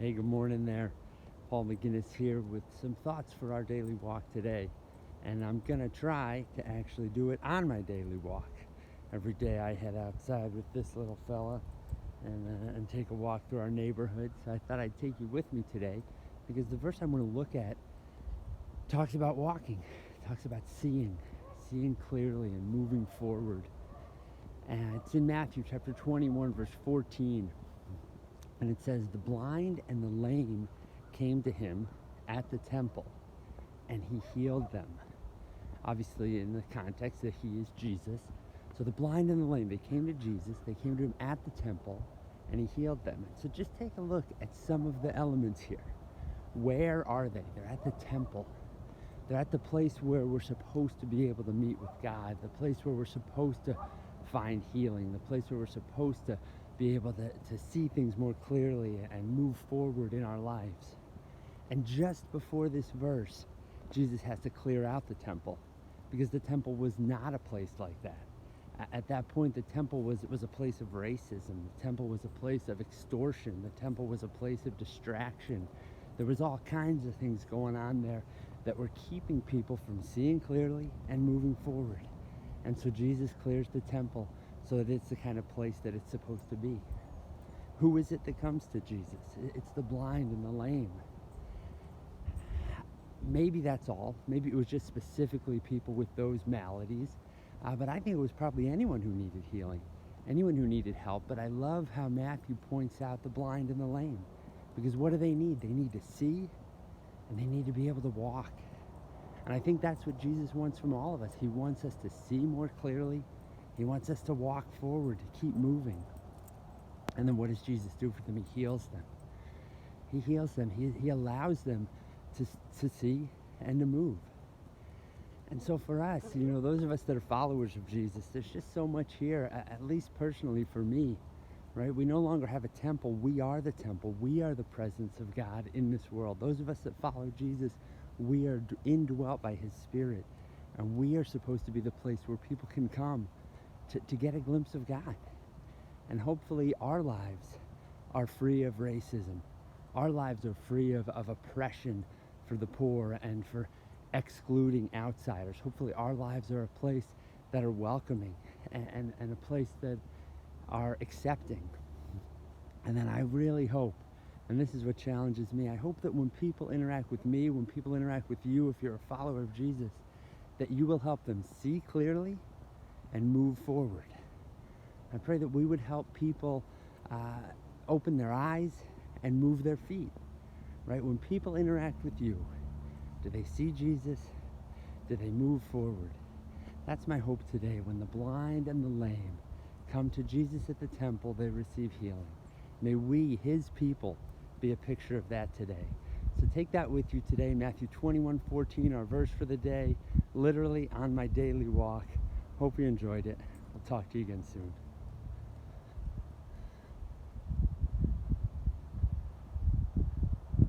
Hey, good morning there. Paul McGinnis here with some thoughts for our daily walk today. And I'm going to try to actually do it on my daily walk. Every day I head outside with this little fella and take a walk through our neighborhood. So I thought I'd take you with me today because the verse I'm going to look at talks about walking, talks about seeing clearly and moving forward. And it's in Matthew chapter 21, verse 14. And it says, the blind and the lame came to him at the temple, and he healed them. Obviously, in the context that he is Jesus. So the blind and the lame, they came to Jesus, they came to him at the temple, and he healed them. So just take a look at some of the elements here. Where are they? They're at the temple. They're at the place where we're supposed to be able to meet with God, the place where we're supposed to find healing, the place where we're supposed to be able to see things more clearly and move forward in our lives. And just before this verse, Jesus has to clear out the temple because the temple was not a place like that. At that point, the temple was a place of racism. The temple was a place of extortion. The temple was a place of distraction. There was all kinds of things going on there that were keeping people from seeing clearly and moving forward. And so Jesus clears the temple so that it's the kind of place that it's supposed to be. Who is it that comes to Jesus? It's the blind and the lame. Maybe that's all. Maybe it was just specifically people with those maladies. But I think it was probably anyone who needed healing, anyone who needed help. But I love how Matthew points out the blind and the lame. Because what do they need? They need to see, and they need to be able to walk. And I think that's what Jesus wants from all of us. He wants us to see more clearly. He wants us to walk forward, to keep moving. And then what does Jesus do for them? He heals them. He heals them. He allows them to see and to move. And so for us, those of us that are followers of Jesus, there's just so much here, at least personally for me, right? We no longer have a temple. We are the temple. We are the presence of God in this world. Those of us that follow Jesus, we are indwelt by his Spirit. And we are supposed to be the place where people can come to get a glimpse of God. And hopefully our lives are free of racism. Our lives are free of oppression for the poor and for excluding outsiders. Hopefully our lives are a place that are welcoming and a place that are accepting. And then I really hope, and this is what challenges me, I hope that when people interact with me, when people interact with you, if you're a follower of Jesus, that you will help them see clearly and move forward. I pray that we would help people open their eyes and move their feet, right? When people interact with you, do they see Jesus? Do they move forward? That's my hope today. When the blind and the lame come to Jesus at the temple, they receive healing. May we, his people, be a picture of that today. So take that with you today. Matthew 21:14, our verse for the day, literally on my daily walk. Hope you enjoyed it. I'll talk to you again soon.